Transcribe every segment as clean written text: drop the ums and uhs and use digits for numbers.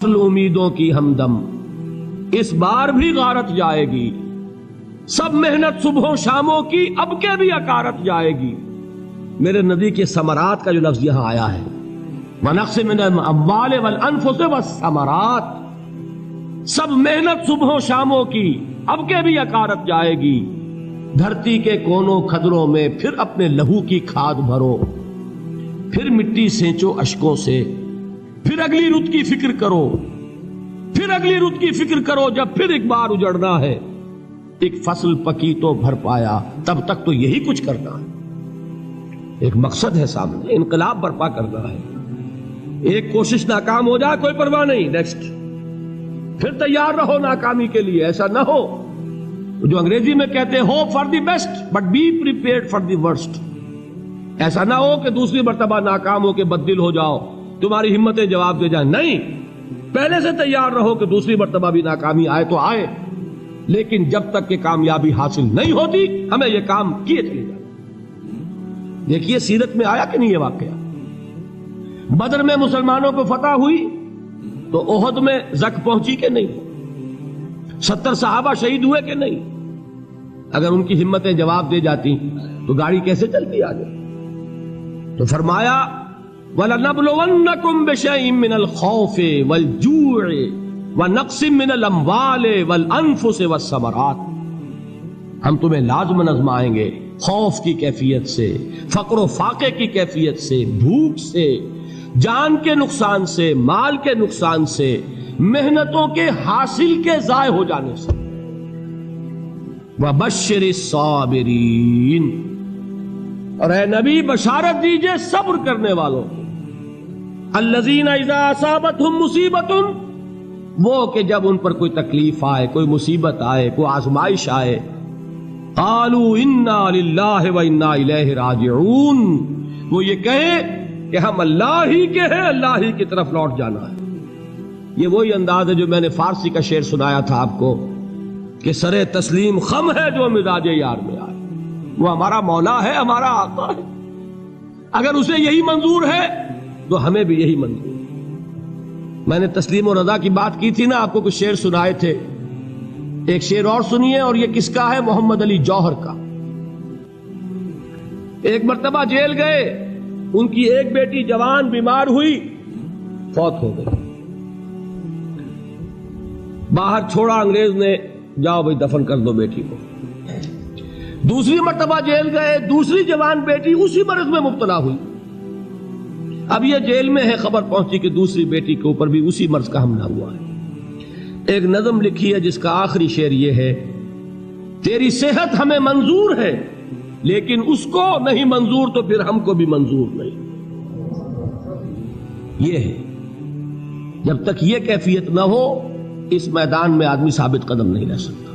امیدوں کی ہمدم اس بار بھی غارت جائے گی، سب محنت صبحوں شاموں کی اب کے بھی اکارت جائے گی۔ میرے نبی کے ثمرات کا جو لفظ یہاں آیا ہے وَنَقْصٍ مِّنَ الْأَمْوَالِ وَالْأَنفُسِ وَالثَّمَرَاتِ، سب محنت صبحوں شاموں کی اب کے بھی اکارت جائے گی۔ دھرتی کے کونوں کھدروں میں پھر اپنے لہو کی کھاد بھرو، پھر مٹی سینچو اشکوں سے، پھر اگلی رت کی فکر کرو، پھر اگلی رت کی فکر کرو جب پھر ایک بار اجڑنا ہے۔ ایک فصل پکی تو بھر پایا، تب تک تو یہی کچھ کرنا ہے۔ ایک مقصد ہے سامنے، انقلاب برپا کرنا ہے۔ ایک کوشش ناکام ہو جائے کوئی پرواہ نہیں، نیکسٹ، پھر تیار رہو ناکامی کے لیے۔ ایسا نہ ہو جو انگریزی میں کہتے ہیں hope for the best but be prepared for the worst. ایسا نہ ہو کہ دوسری مرتبہ ناکام ہو کے بددل ہو جاؤ، تمہاری ہمتیں جواب دے جائیں۔ نہیں، پہلے سے تیار رہو کہ دوسری مرتبہ بھی ناکامی آئے تو آئے، لیکن جب تک کہ کامیابی حاصل نہیں ہوتی ہمیں یہ کام کیے چلے جائیں۔ دیکھیے سیرت میں آیا کہ نہیں یہ واقعہ؟ بدر میں مسلمانوں کو فتح ہوئی تو احد میں زک پہنچی کہ نہیں؟ 70 صحابہ شہید ہوئے کہ نہیں؟ اگر ان کی ہمتیں جواب دے جاتی تو گاڑی کیسے چلتی آگے؟ تو فرمایا وَلَنَبْلُوَنَّكُمْ بِشَيْءٍ مِّنَ الْخَوْفِ وَالْجُوعِ وَنَقْصٍ مِّنَ الْأَمْوَالِ وَالْأَنفُسِ وَالثَّمَرَاتِ، ہم تمہیں لازم آزمائیں گے خوف کی کیفیت سے، فقر و فاقے کی کیفیت سے، بھوک سے، جان کے نقصان سے، مال کے نقصان سے، محنتوں کے حاصل کے ضائع ہو جانے سے۔ وَبَشِّرِ الصَّابِرِينَ، اور اے نبی بشارت دیجئے صبر کرنے والوں کو۔ الذین اذا اصابتہم مصیبت، وہ کہ جب ان پر کوئی تکلیف آئے، کوئی مصیبت آئے، کوئی آزمائش آئے، قالوا انا للہ وانا الیہ راجعون، وہ یہ کہیں کہ ہم اللہ ہی کے ہیں، اللہ ہی کی طرف لوٹ جانا ہے۔ یہ وہی انداز ہے جو میں نے فارسی کا شعر سنایا تھا آپ کو کہ سرے تسلیم خم ہے جو مزاج یار میں آئے۔ وہ ہمارا مولا ہے، ہمارا آقا ہے، اگر اسے یہی منظور ہے تو ہمیں بھی یہی منظور ہے۔ میں نے تسلیم و رضا کی بات کی تھی نا، آپ کو کچھ شعر سنائے تھے، ایک شعر اور سنیے، اور یہ کس کا ہے؟ محمد علی جوہر کا۔ ایک مرتبہ جیل گئے، ان کی ایک بیٹی جوان بیمار ہوئی، فوت ہو گئی، باہر چھوڑا انگریز نے، جاؤ بھائی دفن کر دو بیٹی کو۔ دوسری مرتبہ جیل گئے، دوسری جوان بیٹی اسی مرض میں مبتلا ہوئی۔ اب یہ جیل میں ہے، خبر پہنچی کہ دوسری بیٹی کے اوپر بھی اسی مرض کا حملہ ہوا ہے۔ ایک نظم لکھی ہے جس کا آخری شعر یہ ہے، تیری صحت ہمیں منظور ہے لیکن اس کو نہیں منظور تو پھر ہم کو بھی منظور نہیں۔ یہ ہے، جب تک یہ کیفیت نہ ہو اس میدان میں آدمی ثابت قدم نہیں رہ سکتا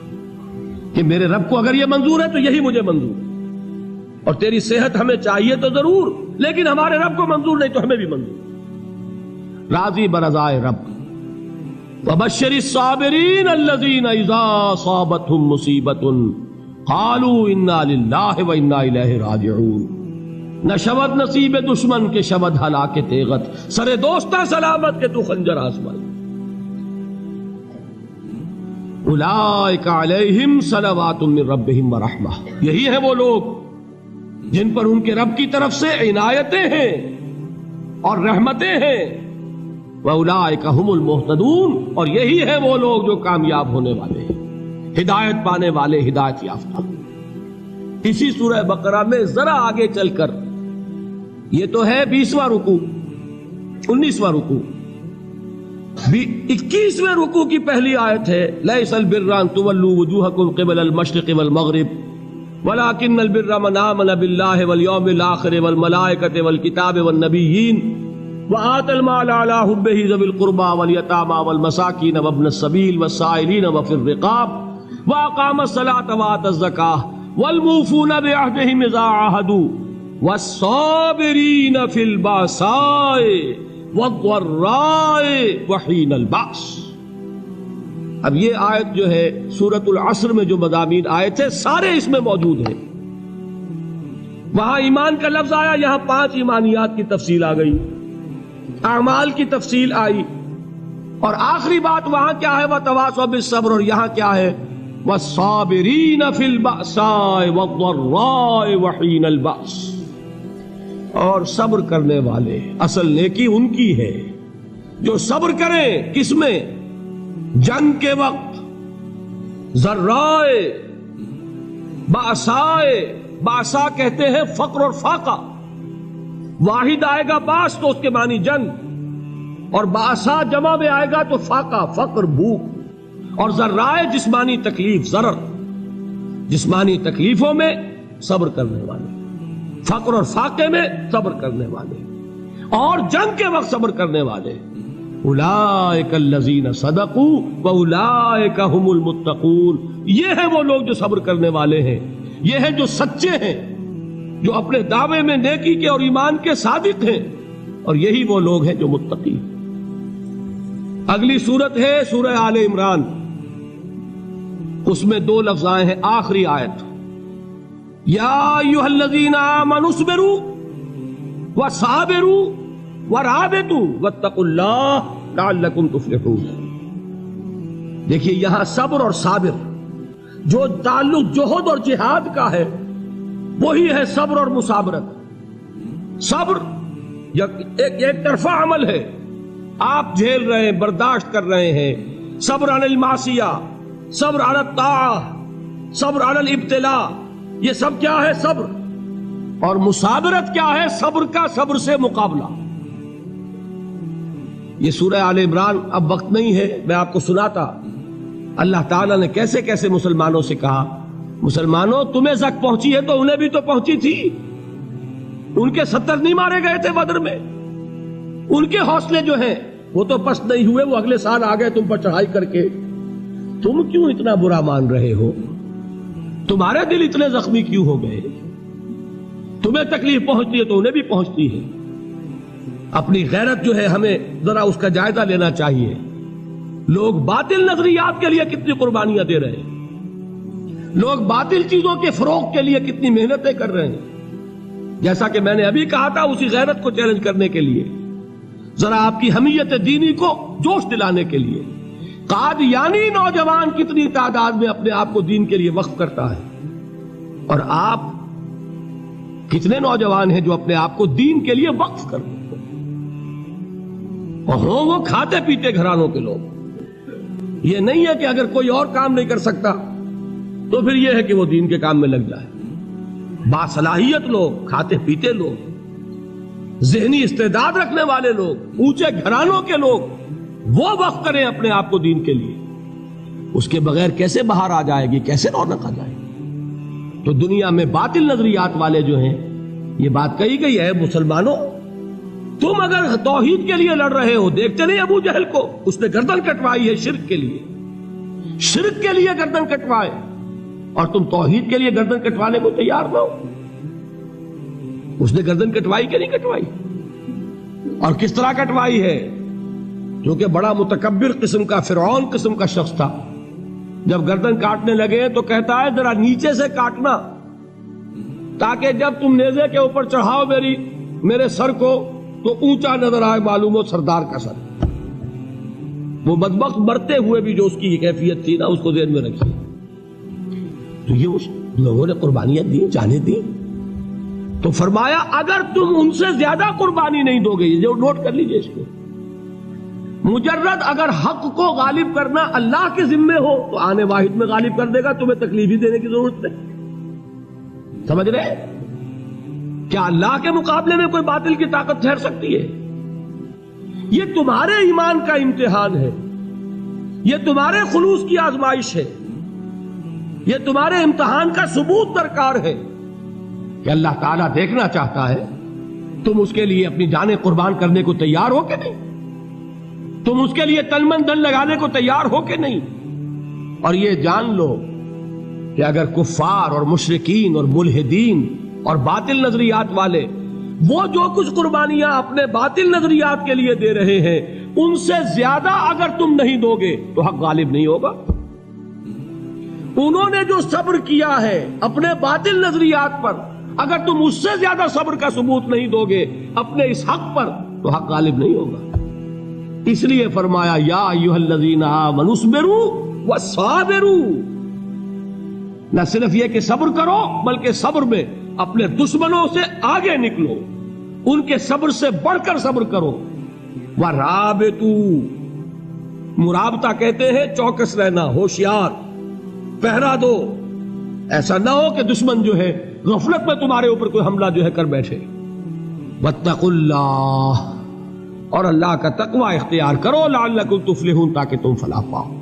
کہ میرے رب کو اگر یہ منظور ہے تو یہی مجھے منظور ہے، اور تیری صحت ہمیں چاہیے تو ضرور، لیکن ہمارے رب کو منظور نہیں تو ہمیں بھی منظور۔ راضی برضائے رب۔ وَبَشِّرِ الصَّابِرِينَ الَّذِينَ إِذَا أَصَابَتْهُم مُّصِيبَةٌ قَالُوا إِنَّا لِلَّهِ وَإِنَّا إِلَيْهِ رَاجِعُونَ، نہ شود نصیب دشمن کے شود ہلاک تیغت، سرے دوستاں سلامت کے تو خنجر آزمائی۔ اولئک علیہم صلوات من ربہم ورحمہ، یہی ہے وہ لوگ جن پر ان کے رب کی طرف سے عنایتیں ہیں اور رحمتیں ہیں۔ واولئک ھم المہتدون، اور یہی ہے وہ لوگ جو کامیاب ہونے والے ہیں، ہدایت پانے والے، ہدایت یافتہ۔ اسی سورہ بقرہ میں ذرا آگے چل کر، یہ تو ہے 20واں رکوع، 19واں رکوع، 21ویں رکوع کی پہلی آیت ہے، لیس البر ان تولوا وجوہکم قبل المشرق والمغرب ولکن البر من آمن باللہ والیوم الآخر والملائکۃ والکتاب والنبیین وآتى المال على حبه ذوي القربى واليتامى والمساکین وابن السبیل والسائلین وفی الرقاب وأقام الصلاة وآتى الزکاة والموفون بعہدہم اذا عاہدوا والصابرین فی البأساء والضراء وحین البأس۔ اب یہ آیت جو ہے سورۃ العصر میں جو مضامین آئے تھے سارے اس میں موجود ہیں۔ وہاں ایمان کا لفظ آیا، یہاں 5 ایمانیات کی تفصیل آ گئی، اعمال کی تفصیل آئی، اور آخری بات وہاں کیا ہے؟ وَتَوَاصَوْا بِالصَّبْرِ، اور یہاں کیا ہے؟ وَالصَّابِرِينَ فِي الْبَأْسَاءِ وَالضَّرَّاءِ وَحِينَ الْبَأْسِ، اور صبر کرنے والے، اصل نیکی ان کی ہے جو صبر کریں، کس میں؟ جنگ کے وقت، ذرائے، بأسائے، بأسا کہتے ہیں فقر اور فاقہ، واحد آئے گا باس تو اس کے معنی جنگ، اور بأسا جمع میں آئے گا تو فاقہ، فقر، بھوک، اور ذرائے جسمانی تکلیف، ضرر، جسمانی تکلیفوں میں صبر کرنے والے، فقر اور فاقے میں صبر کرنے والے، اور جنگ کے وقت صبر کرنے والے، اولئک الذین صدقوا واولئک هم المتقون، یہ ہیں وہ لوگ جو صبر کرنے والے ہیں، یہ ہیں جو سچے ہیں، جو اپنے دعوے میں نیکی کے اور ایمان کے صادق ہیں، اور یہی وہ لوگ ہیں جو متقی۔ اگلی سورت ہے سورہ آل عمران، اس میں 2 لفظ آئے ہیں، آخری آیت، یا ایھا الذین آمنوا اصبروا وصابروا ورابطوا واتقوا اللہ لعلکم تفلحون۔ دیکھیے یہاں صبر اور صابر، جو تعلق جوہد اور جہاد کا ہے وہی ہے صبر اور مصابرت۔ صبر ایک طرفہ عمل ہے، آپ جھیل رہے ہیں، برداشت کر رہے ہیں، صبر علی المعصیہ، صبر علی الطاعہ، صبر علی الابتلاء، یہ سب کیا ہے؟ صبر۔ اور مصابرت کیا ہے؟ صبر کا صبر سے مقابلہ۔ یہ سورہ آل عمران، اب وقت نہیں ہے، میں آپ کو سناتا اللہ تعالیٰ نے کیسے کیسے مسلمانوں سے کہا، مسلمانوں تمہیں زک پہنچی ہے تو انہیں بھی تو پہنچی تھی، ان کے 70 نہیں مارے گئے تھے بدر میں، ان کے حوصلے جو ہیں وہ تو پست نہیں ہوئے، وہ اگلے سال آ گئے تم پر چڑھائی کر کے، تم کیوں اتنا برا مان رہے ہو؟ تمہارے دل اتنے زخمی کیوں ہو گئے؟ تمہیں تکلیف پہنچتی ہے تو انہیں بھی پہنچتی ہے۔ اپنی غیرت جو ہے ہمیں ذرا اس کا جائزہ لینا چاہیے۔ لوگ باطل نظریات کے لیے کتنی قربانیاں دے رہے ہیں، لوگ باطل چیزوں کے فروغ کے لیے کتنی محنتیں کر رہے ہیں۔ جیسا کہ میں نے ابھی کہا تھا، اسی غیرت کو چیلنج کرنے کے لیے، ذرا آپ کی حمیت دینی کو جوش دلانے کے لیے، قادیانی نوجوان کتنی تعداد میں اپنے آپ کو دین کے لیے وقف کرتا ہے، اور آپ کتنے نوجوان ہیں جو اپنے آپ کو دین کے لیے وقف کرتے ہیں، اور ہوں وہ کھاتے پیتے گھرانوں کے لوگ۔ یہ نہیں ہے کہ اگر کوئی اور کام نہیں کر سکتا تو پھر یہ ہے کہ وہ دین کے کام میں لگ جائے۔ باصلاحیت لوگ، کھاتے پیتے لوگ، ذہنی استعداد رکھنے والے لوگ، اونچے گھرانوں کے لوگ، وہ وقف کریں اپنے آپ کو دین کے لیے۔ اس کے بغیر کیسے باہر آ جائے گی، کیسے رونق آ جائے گی؟ تو دنیا میں باطل نظریات والے جو ہیں، یہ بات کہی گئی ہے، مسلمانوں تم اگر توحید کے لیے لڑ رہے ہو، دیکھتے نہیں ابو جہل کو، اس نے گردن کٹوائی ہے شرک کے لیے، شرک کے لیے گردن کٹوائے، اور تم توحید کے لیے گردن کٹوانے کو تیار نہ ہو۔ اس نے گردن کٹوائی کہ نہیں کٹوائی؟ اور کس طرح کٹوائی ہے؟ کیونکہ بڑا متکبر قسم کا، فرعون قسم کا شخص تھا، جب گردن کاٹنے لگے تو کہتا ہے ذرا نیچے سے کاٹنا، تاکہ جب تم نیزے کے اوپر چڑھاؤ میرے سر کو تو اونچا نظر آئے، معلوم ہو سردار کا سر۔ وہ بدبخت مرتے ہوئے بھی جو اس کی کیفیت تھی نا، اس کو ذہن میں رکھیے۔ تو یہ اس لوگوں نے قربانیاں دی، جانیں دی، تو فرمایا اگر تم ان سے زیادہ قربانی نہیں دو گے، یہ نوٹ کر لیجئے اس کو، مجرد اگر حق کو غالب کرنا اللہ کے ذمے ہو تو آنے واحد میں غالب کر دے گا، تمہیں تکلیف ہی دینے کی ضرورت نہیں۔ سمجھ رہے؟ کیا اللہ کے مقابلے میں کوئی باطل کی طاقت ٹھہر سکتی ہے؟ یہ تمہارے ایمان کا امتحان ہے، یہ تمہارے خلوص کی آزمائش ہے، یہ تمہارے امتحان کا ثبوت درکار ہے کہ اللہ تعالیٰ دیکھنا چاہتا ہے تم اس کے لیے اپنی جانیں قربان کرنے کو تیار ہو کہ نہیں، تم اس کے لیے تن من دھن لگانے کو تیار ہو کہ نہیں۔ اور یہ جان لو کہ اگر کفار اور مشرکین اور ملحدین اور باطل نظریات والے وہ جو کچھ قربانیاں اپنے باطل نظریات کے لیے دے رہے ہیں، ان سے زیادہ اگر تم نہیں دو گے تو حق غالب نہیں ہوگا۔ انہوں نے جو صبر کیا ہے اپنے باطل نظریات پر، اگر تم اس سے زیادہ صبر کا ثبوت نہیں دو گے اپنے اس حق پر تو حق غالب نہیں ہوگا۔ اس لیے فرمایا یا ایھا الذین آمنوا اصبروا وصابروا، نہ صرف یہ کہ صبر کرو بلکہ صبر میں اپنے دشمنوں سے آگے نکلو، ان کے صبر سے بڑھ کر صبر کرو۔ ورابطوا، مرابطہ کہتے ہیں چوکس رہنا، ہوشیار، پہرا دو، ایسا نہ ہو کہ دشمن جو ہے غفلت میں تمہارے اوپر کوئی حملہ جو ہے کر بیٹھے۔ واتقوا اللہ، اور اللہ کا تقوی اختیار کرو، لعلکم تفلحون، تاکہ تم فلاح پاؤ۔